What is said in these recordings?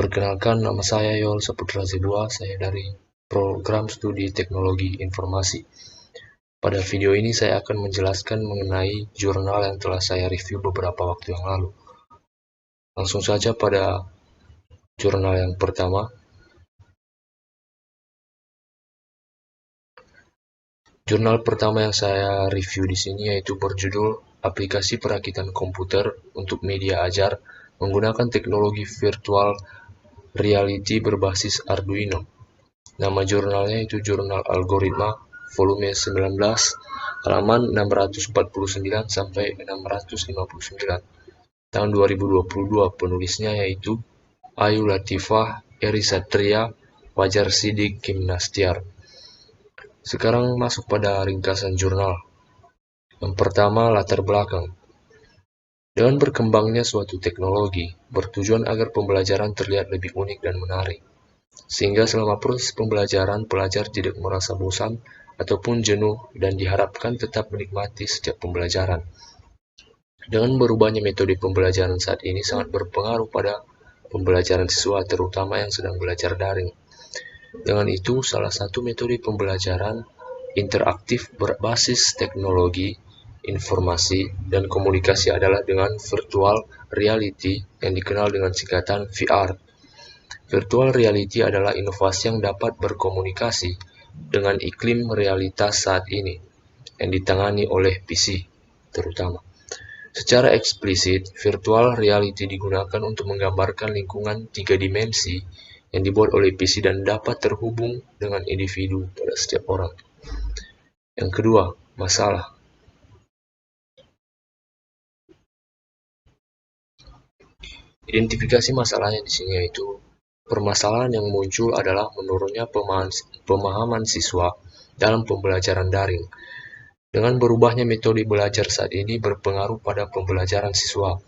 Perkenalkan, nama saya Yol Saputra Zebua, saya dari Program Studi Teknologi Informasi. Pada video ini saya akan menjelaskan mengenai jurnal yang telah saya review beberapa waktu yang lalu. Langsung saja pada jurnal yang pertama. Jurnal pertama yang saya review di sini yaitu berjudul Aplikasi Perakitan Komputer untuk Media Ajar menggunakan teknologi virtual reality berbasis Arduino. Nama jurnalnya itu Jurnal Algoritma volume 19 halaman 649 sampai 659. Tahun 2022 penulisnya yaitu Ayu Latifah Eri Satria Fajar Sidik Gimnastiar. Sekarang masuk pada ringkasan jurnal. Yang pertama, latar belakang. Dengan berkembangnya suatu teknologi, bertujuan agar pembelajaran terlihat lebih unik dan menarik. Sehingga selama proses pembelajaran, pelajar tidak merasa bosan ataupun jenuh dan diharapkan tetap menikmati setiap pembelajaran. Dengan berubahnya metode pembelajaran saat ini sangat berpengaruh pada pembelajaran siswa, terutama yang sedang belajar daring. Dengan itu, salah satu metode pembelajaran interaktif berbasis teknologi, informasi, dan komunikasi adalah dengan virtual reality yang dikenal dengan singkatan VR. Virtual reality adalah inovasi yang dapat berkomunikasi dengan iklim realitas saat ini, yang ditangani oleh PC, terutama. Secara eksplisit, virtual reality digunakan untuk menggambarkan lingkungan 3 dimensi yang dibuat oleh PC dan dapat terhubung dengan individu pada setiap orang. Yang kedua, masalah. Identifikasi masalahnya di sini yaitu permasalahan yang muncul adalah menurunnya pemahaman siswa dalam pembelajaran daring. Dengan berubahnya metode belajar saat ini berpengaruh pada pembelajaran siswa.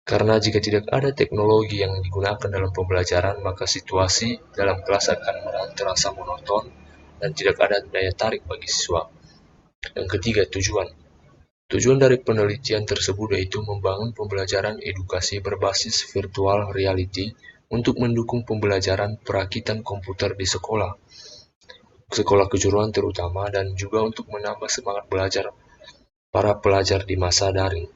Karena jika tidak ada teknologi yang digunakan dalam pembelajaran, maka situasi dalam kelas akan terasa monoton dan tidak ada daya tarik bagi siswa. Yang ketiga, tujuan. Tujuan dari penelitian tersebut yaitu membangun pembelajaran edukasi berbasis virtual reality untuk mendukung pembelajaran perakitan komputer di sekolah kejuruan terutama, dan juga untuk menambah semangat belajar para pelajar di masa daring.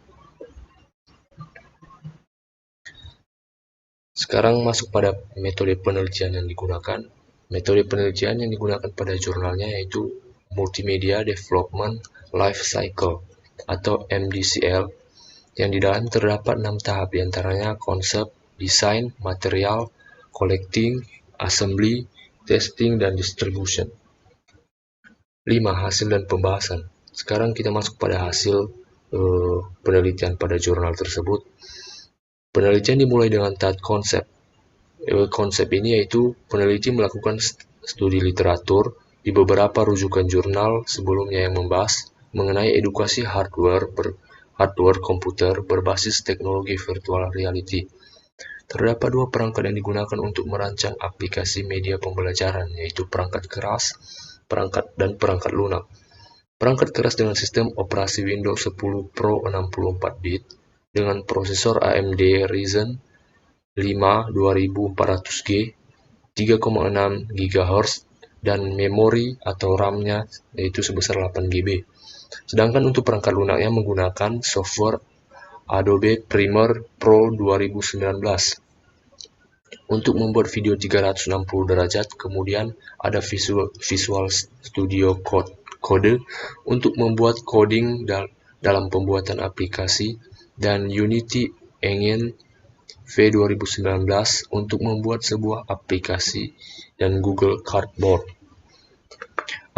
Sekarang masuk pada metode penelitian yang digunakan. Metode penelitian yang digunakan pada jurnalnya yaitu Multimedia Development Life Cycle atau MDCL, yang di dalam terdapat 6 tahap, diantaranya konsep, desain, material, collecting, assembly, testing, dan distribution. 5. Hasil dan pembahasan. Sekarang kita masuk pada hasil penelitian pada jurnal tersebut. Penelitian dimulai dengan tahap konsep. Konsep ini yaitu peneliti melakukan studi literatur di beberapa rujukan jurnal sebelumnya yang membahas mengenai edukasi hardware komputer berbasis teknologi virtual reality. Terdapat 2 perangkat yang digunakan untuk merancang aplikasi media pembelajaran, yaitu perangkat keras dan perangkat lunak. Perangkat keras dengan sistem operasi Windows 10 Pro 64-bit dengan prosesor AMD Ryzen 5 2400G, 3,6 GHz, dan memori atau RAM-nya yaitu sebesar 8 GB. Sedangkan untuk perangkat lunaknya menggunakan software Adobe Premiere Pro 2019 untuk membuat video 360 derajat, kemudian ada Visual Studio Code untuk membuat coding dalam pembuatan aplikasi, dan Unity Engine V2019 untuk membuat sebuah aplikasi, dan Google Cardboard.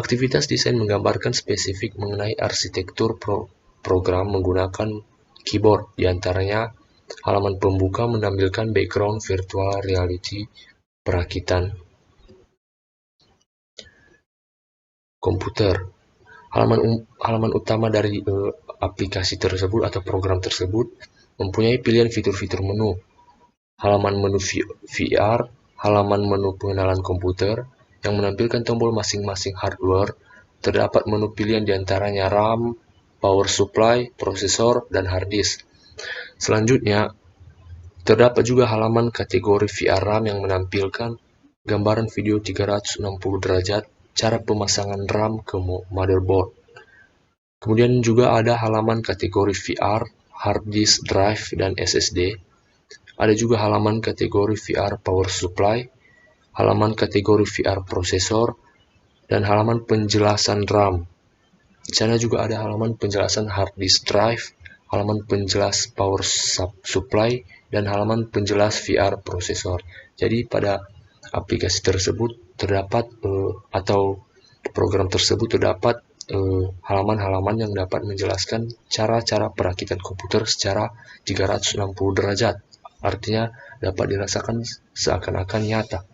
Aktivitas desain menggambarkan spesifik mengenai arsitektur program menggunakan keyboard, diantaranya halaman pembuka menampilkan background virtual reality perakitan komputer. Halaman utama dari aplikasi tersebut atau program tersebut mempunyai pilihan fitur-fitur menu. Halaman menu VR, halaman menu pengenalan komputer yang menampilkan tombol masing-masing hardware. Terdapat menu pilihan diantaranya RAM, power supply, prosesor, dan hard disk. Selanjutnya, Terdapat juga halaman kategori VR RAM yang menampilkan gambaran video 360 derajat cara pemasangan RAM ke motherboard. Kemudian juga ada halaman kategori VR, hard disk drive, dan SSD. Ada juga halaman kategori VR power supply, halaman kategori VR prosesor, dan halaman penjelasan RAM. Di sana juga ada halaman penjelasan hard disk drive, halaman penjelas power supply, dan halaman penjelas VR prosesor. Jadi pada aplikasi tersebut terdapat atau program tersebut terdapat halaman-halaman yang dapat menjelaskan cara-cara perakitan komputer secara 360 derajat. Artinya dapat dirasakan seakan-akan nyata.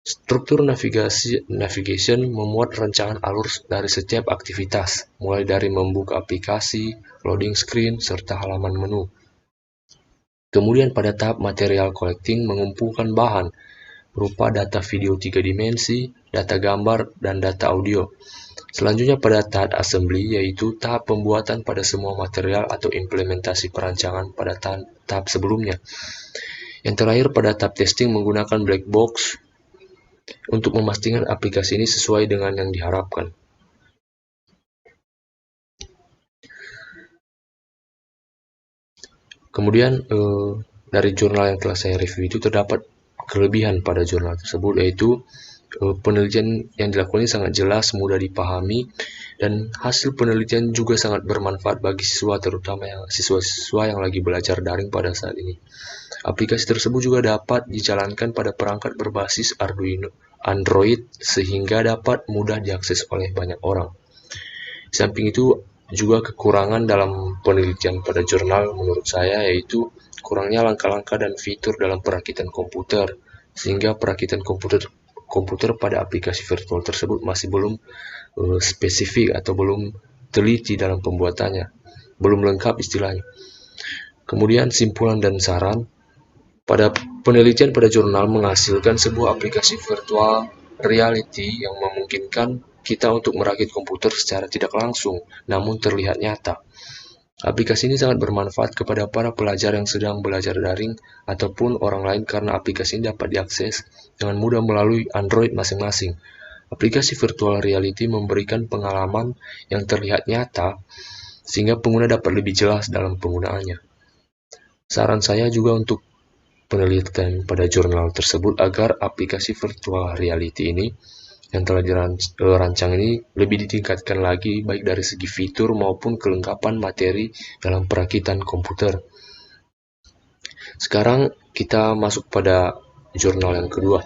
Struktur navigation memuat rancangan alur dari setiap aktivitas, mulai dari membuka aplikasi, loading screen, serta halaman menu. Kemudian pada tahap material collecting mengumpulkan bahan, berupa data video 3 dimensi, data gambar, dan data audio. Selanjutnya pada tahap assembly, yaitu tahap pembuatan pada semua material atau implementasi perancangan pada tahap sebelumnya. Yang terakhir pada tahap testing menggunakan black box untuk memastikan aplikasi ini sesuai dengan yang diharapkan. Kemudian dari jurnal yang telah saya review itu terdapat kelebihan pada jurnal tersebut, yaitu penelitian yang dilakukan ini sangat jelas, mudah dipahami, dan hasil penelitian juga sangat bermanfaat bagi siswa, terutama siswa-siswa yang lagi belajar daring pada saat ini. Aplikasi tersebut juga dapat dijalankan pada perangkat berbasis Arduino Android sehingga dapat mudah diakses oleh banyak orang. Di samping itu juga kekurangan dalam penelitian pada jurnal menurut saya yaitu kurangnya langkah-langkah dan fitur dalam perakitan komputer, sehingga perakitan komputer pada aplikasi virtual tersebut masih belum spesifik atau belum teliti dalam pembuatannya, belum lengkap istilahnya. Kemudian simpulan dan saran, pada penelitian pada jurnal menghasilkan sebuah aplikasi virtual reality yang memungkinkan kita untuk merakit komputer secara tidak langsung, namun terlihat nyata. Aplikasi ini sangat bermanfaat kepada para pelajar yang sedang belajar daring ataupun orang lain karena aplikasi ini dapat diakses dengan mudah melalui Android masing-masing. Aplikasi virtual reality memberikan pengalaman yang terlihat nyata sehingga pengguna dapat lebih jelas dalam penggunaannya. Saran saya juga untuk penelitian pada jurnal tersebut agar aplikasi virtual reality ini yang telah dirancang ini lebih ditingkatkan lagi baik dari segi fitur maupun kelengkapan materi dalam perakitan komputer. Sekarang kita masuk pada jurnal yang kedua.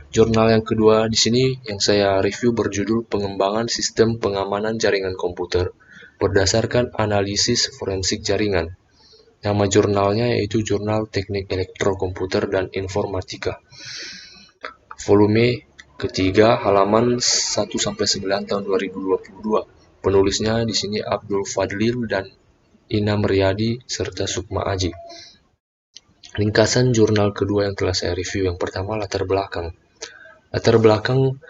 Jurnal yang kedua di sini yang saya review berjudul Pengembangan Sistem Pengamanan Jaringan Komputer berdasarkan Analisis Forensik Jaringan. Nama jurnalnya yaitu Jurnal Teknik Elektrokomputer dan Informatika. Volume ketiga, halaman 1-9 tahun 2022. Penulisnya di sini Abdul Fadlil dan Ina Meriadi serta Sukma Aji. Ringkasan jurnal kedua yang telah saya review. Yang pertama, latar belakang. Latar belakang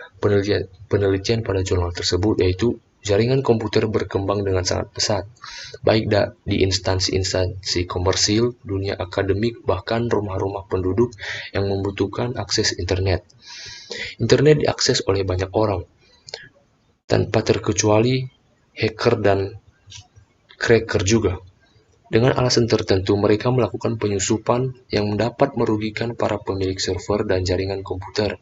penelitian pada jurnal tersebut yaitu jaringan komputer berkembang dengan sangat pesat, baik di instansi-instansi komersil, dunia akademik, bahkan rumah-rumah penduduk yang membutuhkan akses internet. Internet diakses oleh banyak orang, tanpa terkecuali hacker dan cracker juga. Dengan alasan tertentu, mereka melakukan penyusupan yang dapat merugikan para pemilik server dan jaringan komputer.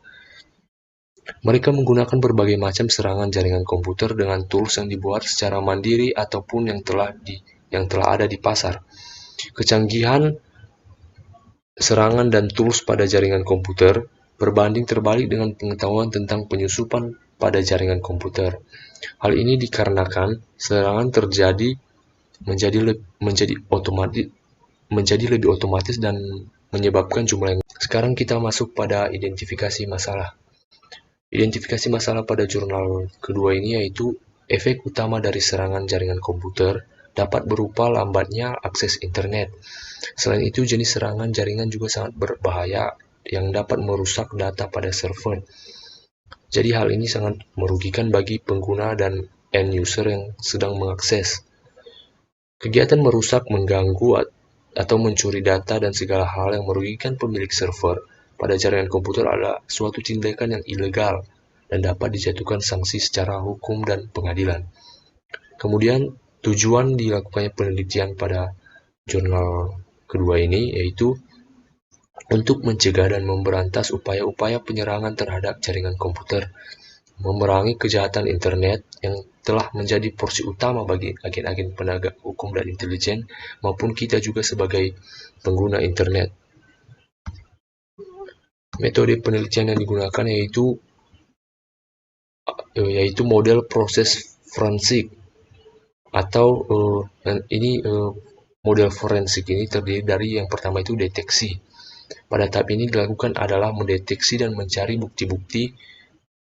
Mereka menggunakan berbagai macam serangan jaringan komputer dengan tools yang dibuat secara mandiri ataupun yang telah ada di pasar. Kecanggihan serangan dan tools pada jaringan komputer berbanding terbalik dengan pengetahuan tentang penyusupan pada jaringan komputer. Hal ini dikarenakan serangan terjadi menjadi lebih otomatis dan menyebabkan jumlah yang. Sekarang kita masuk pada identifikasi masalah. Identifikasi masalah pada jurnal kedua ini yaitu efek utama dari serangan jaringan komputer dapat berupa lambatnya akses internet. Selain itu, jenis serangan jaringan juga sangat berbahaya yang dapat merusak data pada server. Jadi hal ini sangat merugikan bagi pengguna dan end user yang sedang mengakses. Kegiatan merusak, mengganggu, atau mencuri data dan segala hal yang merugikan pemilik server pada jaringan komputer adalah suatu tindakan yang ilegal dan dapat dijatuhkan sanksi secara hukum dan pengadilan. Kemudian, tujuan dilakukannya penelitian pada jurnal kedua ini yaitu untuk mencegah dan memberantas upaya-upaya penyerangan terhadap jaringan komputer, memerangi kejahatan internet yang telah menjadi porsi utama bagi agen-agen penegak hukum dan intelijen maupun kita juga sebagai pengguna internet. Metode penelitian yang digunakan yaitu model proses forensik atau model forensik ini terdiri dari yang pertama itu deteksi. Pada tahap ini dilakukan adalah mendeteksi dan mencari bukti-bukti,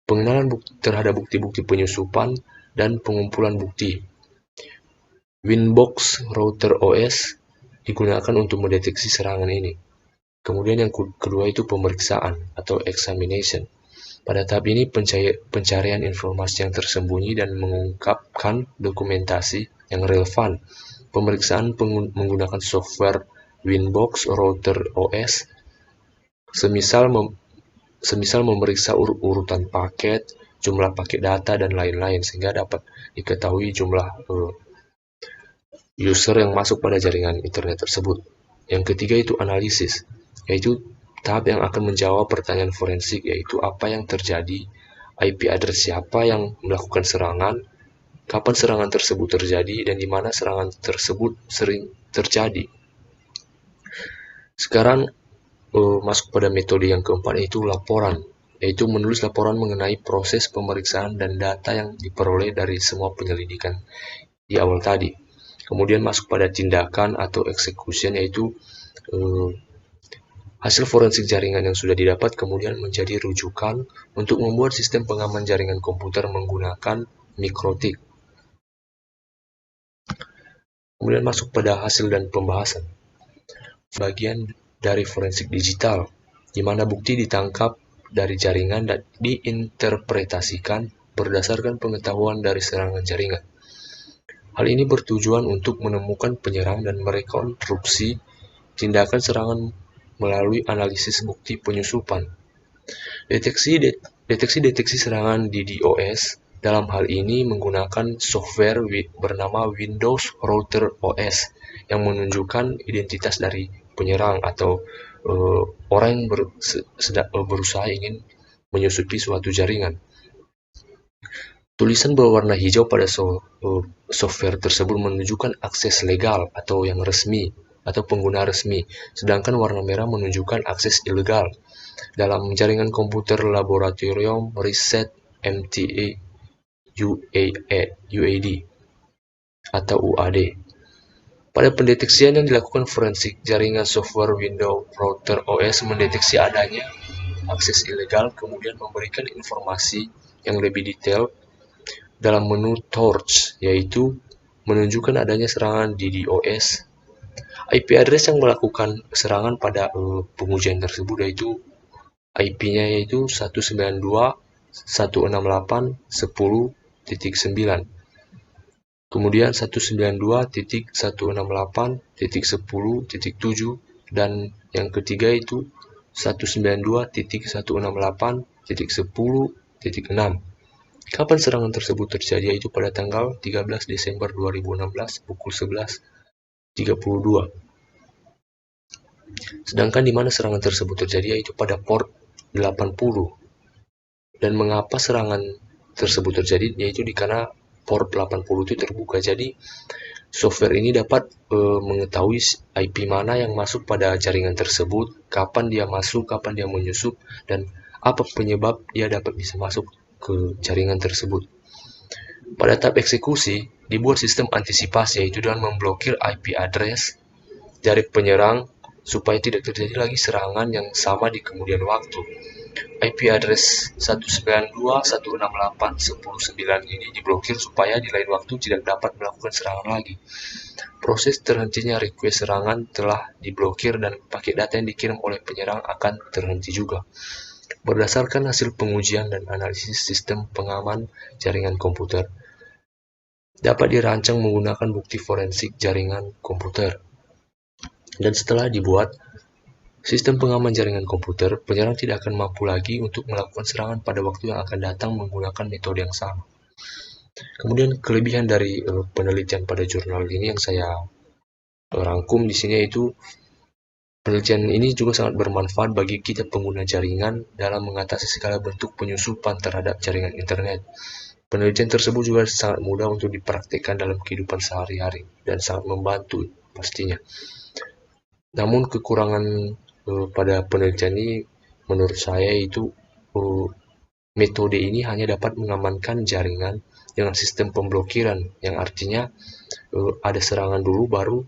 pengenalan terhadap bukti-bukti penyusupan, dan pengumpulan bukti. Winbox Router OS digunakan untuk mendeteksi serangan ini. Kemudian yang kedua itu pemeriksaan atau examination. Pada tahap ini pencarian informasi yang tersembunyi dan mengungkapkan dokumentasi yang relevan. Pemeriksaan menggunakan software Winbox Router OS, semisal memeriksa urutan paket, jumlah paket data, dan lain-lain, sehingga dapat diketahui jumlah user yang masuk pada jaringan internet tersebut. Yang ketiga itu analisis, yaitu tahap yang akan menjawab pertanyaan forensik, yaitu apa yang terjadi, IP address siapa yang melakukan serangan, kapan serangan tersebut terjadi, dan di mana serangan tersebut sering terjadi. Sekarang masuk pada metode yang keempat, yaitu laporan, yaitu menulis laporan mengenai proses pemeriksaan dan data yang diperoleh dari semua penyelidikan di awal tadi. Kemudian masuk pada tindakan atau execution, yaitu hasil forensik jaringan yang sudah didapat kemudian menjadi rujukan untuk membuat sistem pengaman jaringan komputer menggunakan mikrotik. Kemudian masuk pada hasil dan pembahasan. Bagian dari forensik digital, di mana bukti ditangkap dari jaringan dan diinterpretasikan berdasarkan pengetahuan dari serangan jaringan. Hal ini bertujuan untuk menemukan penyerang dan merekonstruksi tindakan serangan melalui analisis bukti penyusupan. Deteksi serangan di DOS dalam hal ini menggunakan software bernama Windows Router OS yang menunjukkan identitas dari penyerang atau orang yang berusaha ingin menyusupi suatu jaringan. Tulisan berwarna hijau pada software tersebut menunjukkan akses legal atau yang resmi atau pengguna resmi, sedangkan warna merah menunjukkan akses ilegal. Dalam jaringan komputer laboratorium riset MTA UAD atau UAD. Pada pendeteksian yang dilakukan forensik, jaringan software Windows Router OS mendeteksi adanya akses ilegal, kemudian memberikan informasi yang lebih detail dalam menu torch, yaitu menunjukkan adanya serangan di DOS. IP address yang melakukan serangan pada pengujian tersebut yaitu IP-nya yaitu 192.168.10.9. Kemudian 192.168.10.7 dan yang ketiga itu 192.168.10.6. Kapan serangan tersebut terjadi? Yaitu pada tanggal 13 Desember 2016 pukul 11.32. Sedangkan di mana serangan tersebut terjadi yaitu pada port 80. Dan mengapa serangan tersebut terjadi? Yaitu karena port 80 itu terbuka. Jadi software ini dapat mengetahui IP mana yang masuk pada jaringan tersebut, kapan dia masuk, kapan dia menyusup, dan apa penyebab dia dapat bisa masuk ke jaringan tersebut. Pada tahap eksekusi, dibuat sistem antisipasi yaitu dengan memblokir IP address dari penyerang supaya tidak terjadi lagi serangan yang sama di kemudian waktu. IP address 192.168.10.9 ini diblokir supaya di lain waktu tidak dapat melakukan serangan lagi. Proses terhentinya request serangan telah diblokir dan paket data yang dikirim oleh penyerang akan terhenti juga. Berdasarkan hasil pengujian dan analisis sistem pengaman jaringan komputer, dapat dirancang menggunakan bukti forensik jaringan komputer. Dan setelah dibuat sistem pengaman jaringan komputer, penyerang tidak akan mampu lagi untuk melakukan serangan pada waktu yang akan datang menggunakan metode yang sama. Kemudian kelebihan dari penelitian pada jurnal ini yang saya rangkum di sini yaitu penelitian ini juga sangat bermanfaat bagi kita pengguna jaringan dalam mengatasi segala bentuk penyusupan terhadap jaringan internet. Penelitian tersebut juga sangat mudah untuk dipraktikkan dalam kehidupan sehari-hari dan sangat membantu pastinya. Namun kekurangan pada penelitian ini menurut saya itu metode ini hanya dapat mengamankan jaringan dengan sistem pemblokiran yang artinya ada serangan dulu baru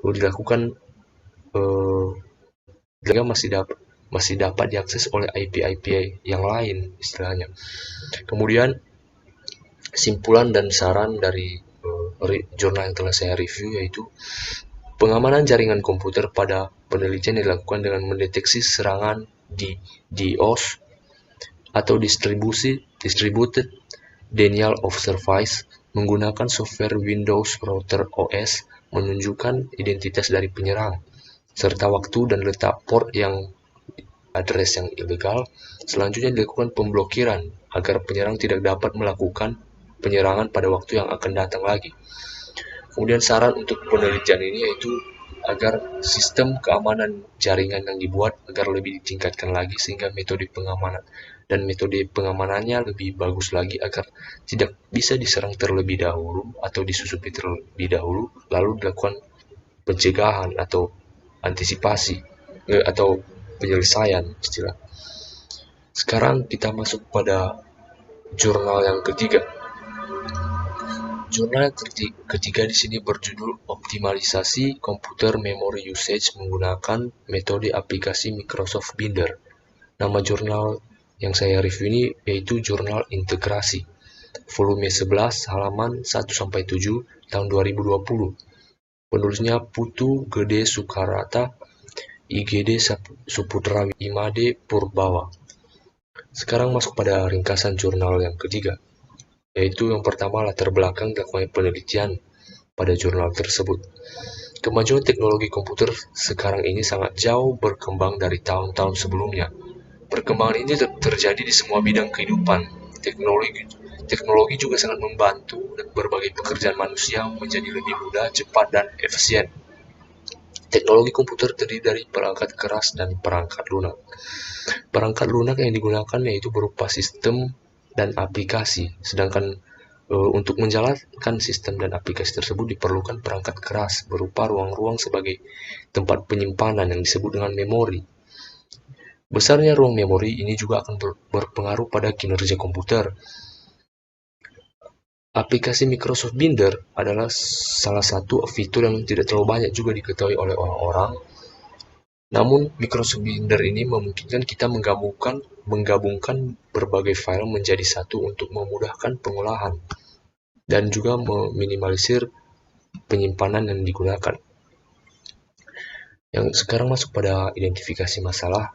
dilakukan masih dapat diakses oleh IP yang lain istilahnya. Kemudian simpulan dan saran dari jurnal yang telah saya review yaitu pengamanan jaringan komputer pada penelitian dilakukan dengan mendeteksi serangan di DOS atau Distributed Denial of Service menggunakan software Windows Router OS menunjukkan identitas dari penyerang, serta waktu dan letak port yang address yang ilegal. Selanjutnya dilakukan pemblokiran agar penyerang tidak dapat melakukan penyerangan pada waktu yang akan datang lagi. Kemudian saran untuk penelitian ini yaitu agar sistem keamanan jaringan yang dibuat agar lebih ditingkatkan lagi sehingga metode pengamanannya lebih bagus lagi agar tidak bisa diserang terlebih dahulu atau disusupi terlebih dahulu lalu dilakukan pencegahan atau antisipasi atau penyelesaian istilah. Sekarang kita masuk pada jurnal yang ketiga. Jurnal ketiga di sini berjudul Optimalisasi Komputer Memory Usage menggunakan metode aplikasi Microsoft Binder. Nama jurnal yang saya review ini yaitu Jurnal Integrasi, volume 11, halaman 1-7, tahun 2020. Penulisnya Putu Gede Sukarata, IGD Suputra Imade Purbawa. Sekarang masuk pada ringkasan jurnal yang ketiga, yaitu yang pertama latar belakang dilakukan penelitian pada jurnal tersebut. Kemajuan teknologi komputer sekarang ini sangat jauh berkembang dari tahun-tahun sebelumnya. Perkembangan ini terjadi di semua bidang kehidupan. Teknologi juga sangat membantu dan berbagai pekerjaan manusia menjadi lebih mudah, cepat, dan efisien. Teknologi komputer terdiri dari perangkat keras dan perangkat lunak. Perangkat lunak yang digunakan yaitu berupa sistem dan aplikasi, sedangkan untuk menjalankan sistem dan aplikasi tersebut diperlukan perangkat keras berupa ruang-ruang sebagai tempat penyimpanan yang disebut dengan memori. Besarnya ruang memori ini juga akan berpengaruh pada kinerja komputer. Aplikasi Microsoft Binder adalah salah satu fitur yang tidak terlalu banyak juga diketahui oleh orang-orang. Namun, Microsoft Binder ini memungkinkan kita menggabungkan berbagai file menjadi satu untuk memudahkan pengolahan dan juga meminimalisir penyimpanan yang digunakan. Yang sekarang masuk pada identifikasi masalah.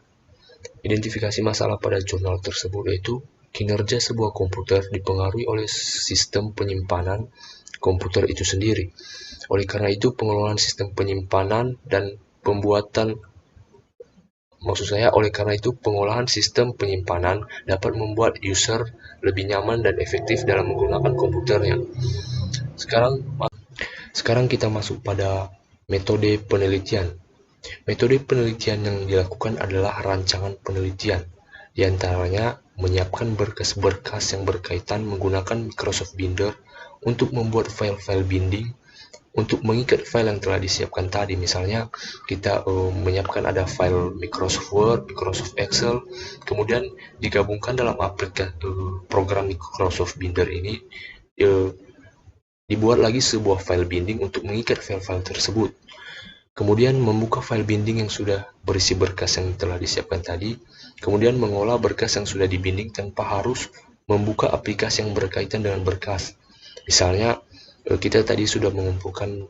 Identifikasi masalah pada jurnal tersebut yaitu kinerja sebuah komputer dipengaruhi oleh sistem penyimpanan komputer itu sendiri. Oleh karena itu, pengelolaan sistem penyimpanan dan pengolahan sistem penyimpanan dapat membuat user lebih nyaman dan efektif dalam menggunakan komputernya. Sekarang kita masuk pada metode penelitian. Metode penelitian yang dilakukan adalah rancangan penelitian. Di antaranya menyiapkan berkas-berkas yang berkaitan menggunakan Microsoft Binder untuk membuat file-file binding untuk mengikat file yang telah disiapkan tadi. Misalnya kita menyiapkan ada file Microsoft Word, Microsoft Excel, kemudian digabungkan dalam aplikasi program Microsoft Binder ini, dibuat lagi sebuah file binding untuk mengikat file-file tersebut. Kemudian membuka file binding yang sudah berisi berkas yang telah disiapkan tadi, kemudian mengolah berkas yang sudah dibinding tanpa harus membuka aplikasi yang berkaitan dengan berkas. Misalnya kita tadi sudah mengumpulkan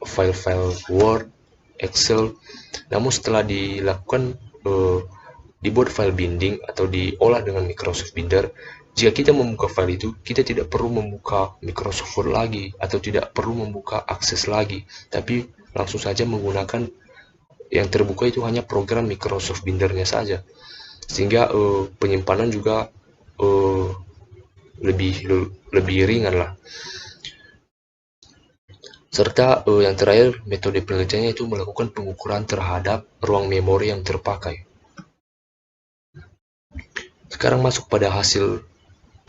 file-file Word, Excel, namun setelah dibuat file binding atau diolah dengan Microsoft Binder, jika kita membuka file itu, kita tidak perlu membuka Microsoft Word lagi atau tidak perlu membuka akses lagi, tapi langsung saja menggunakan yang terbuka itu hanya program Microsoft Binder-nya saja, sehingga penyimpanan juga lebih ringan lah. Serta yang terakhir, metode penelitiannya itu melakukan pengukuran terhadap ruang memori yang terpakai. Sekarang masuk pada hasil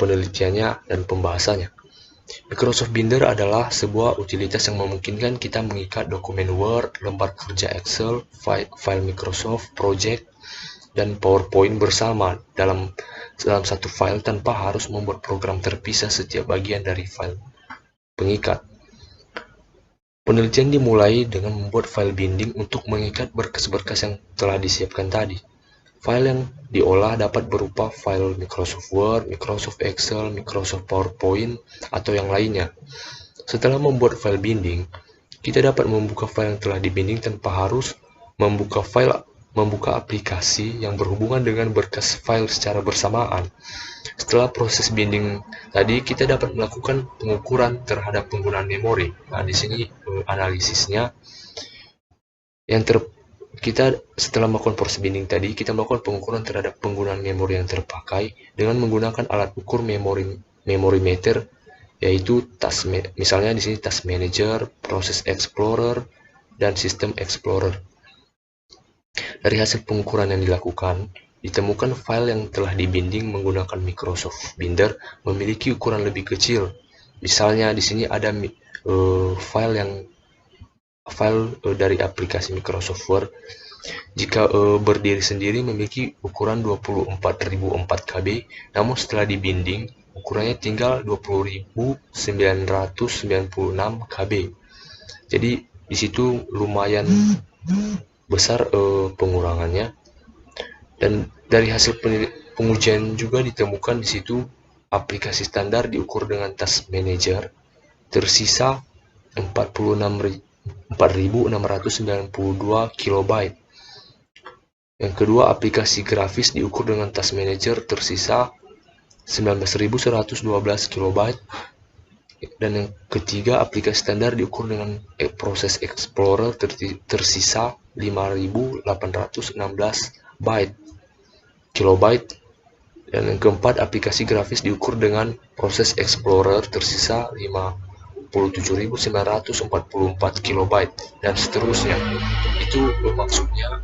penelitiannya dan pembahasannya. Microsoft Binder adalah sebuah utilitas yang memungkinkan kita mengikat dokumen Word, lembar kerja Excel, file Microsoft, project, dan PowerPoint bersama dalam satu file tanpa harus membuat program terpisah setiap bagian dari file pengikat. Penelitian dimulai dengan membuat file binding untuk mengikat berkas-berkas yang telah disiapkan tadi. File yang diolah dapat berupa file Microsoft Word, Microsoft Excel, Microsoft PowerPoint, atau yang lainnya. Setelah membuat file binding, kita dapat membuka file yang telah dibinding tanpa harus membuka aplikasi yang berhubungan dengan berkas file secara bersamaan. Setelah proses binding tadi, kita dapat melakukan pengukuran terhadap penggunaan memori. Nah, di sini analisisnya kita setelah melakukan proses binding tadi, kita melakukan pengukuran terhadap penggunaan memori yang terpakai dengan menggunakan alat ukur memori meter, yaitu misalnya di sini Task Manager, Process Explorer, dan System Explorer. Dari hasil pengukuran yang dilakukan, ditemukan file yang telah dibinding menggunakan Microsoft Binder memiliki ukuran lebih kecil. Misalnya di sini ada file dari aplikasi Microsoft Word. Jika berdiri sendiri memiliki ukuran 24.004 KB, namun setelah dibinding ukurannya tinggal 20.996 KB. Jadi di situ lumayan besar pengurangannya. Dan dari hasil pengujian juga ditemukan di situ aplikasi standar diukur dengan Task Manager tersisa 4.692 KB. Yang kedua, aplikasi grafis diukur dengan Task Manager tersisa 19.112 KB. Dan yang ketiga, aplikasi standar diukur dengan Process Explorer tersisa 5.816 kilobyte. Dan yang keempat, aplikasi grafis diukur dengan Process Explorer tersisa 57.944 kilobyte, dan seterusnya. Itu maksudnya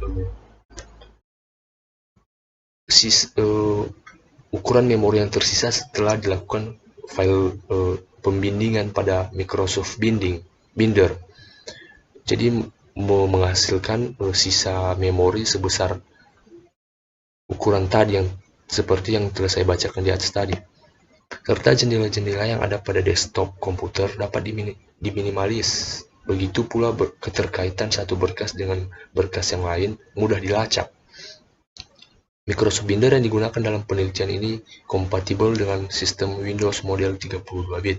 ukuran memori yang tersisa setelah dilakukan file pembindingan pada Microsoft Binder. Jadi menghasilkan sisa memori sebesar ukuran tadi yang seperti yang telah saya bacakan di atas tadi. Serta jendela-jendela yang ada pada desktop komputer dapat diminimalis. Begitu pula keterkaitan satu berkas dengan berkas yang lain mudah dilacak. Microsoft Binder yang digunakan dalam penelitian ini kompatibel dengan sistem Windows model 32 bit.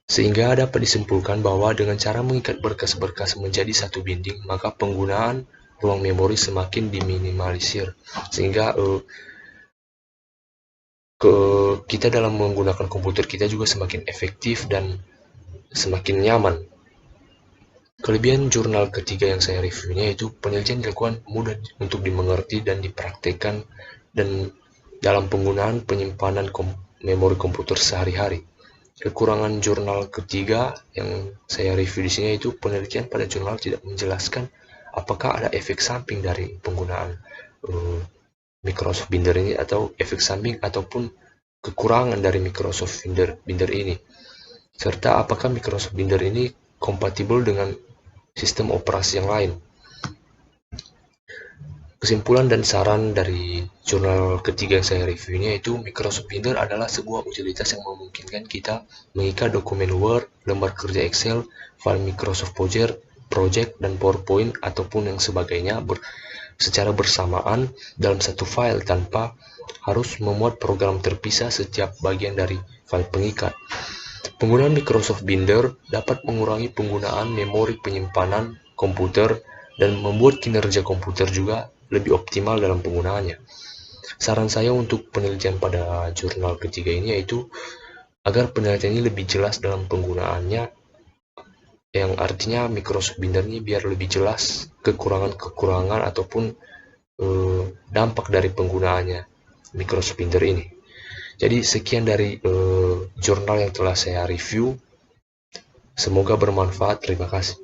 Sehingga dapat disimpulkan bahwa dengan cara mengikat berkas-berkas menjadi satu binding, maka penggunaan ruang memori semakin diminimalisir. Sehingga kita dalam menggunakan komputer kita juga semakin efektif dan semakin nyaman. Kelebihan jurnal ketiga yang saya reviewnya yaitu penelitian dilakukan mudah untuk dimengerti dan dipraktekkan dan dalam penggunaan penyimpanan memori komputer sehari-hari. Kekurangan jurnal ketiga yang saya review di sini yaitu penelitian pada jurnal tidak menjelaskan apakah ada efek samping dari penggunaan Microsoft Binder ini, atau efek samping ataupun kekurangan dari Microsoft Binder ini, serta apakah Microsoft Binder ini kompatibel dengan sistem operasi yang lain. Kesimpulan dan saran dari jurnal ketiga yang saya review ini yaitu Microsoft Binder adalah sebuah utilitas yang memungkinkan kita mengikat dokumen Word, lembar kerja Excel, file Microsoft Project, dan PowerPoint ataupun yang sebagainya secara bersamaan dalam satu file tanpa harus memuat program terpisah setiap bagian dari file pengikat. Penggunaan Microsoft Binder dapat mengurangi penggunaan memori penyimpanan komputer dan membuat kinerja komputer juga lebih optimal dalam penggunaannya. Saran saya untuk penelitian pada jurnal ketiga ini yaitu agar penelitian ini lebih jelas dalam penggunaannya, yang artinya Microsoft Binder ini biar lebih jelas kekurangan-kekurangan ataupun dampak dari penggunaannya Microsoft Binder ini. Jadi sekian dari jurnal yang telah saya review. Semoga bermanfaat. Terima kasih.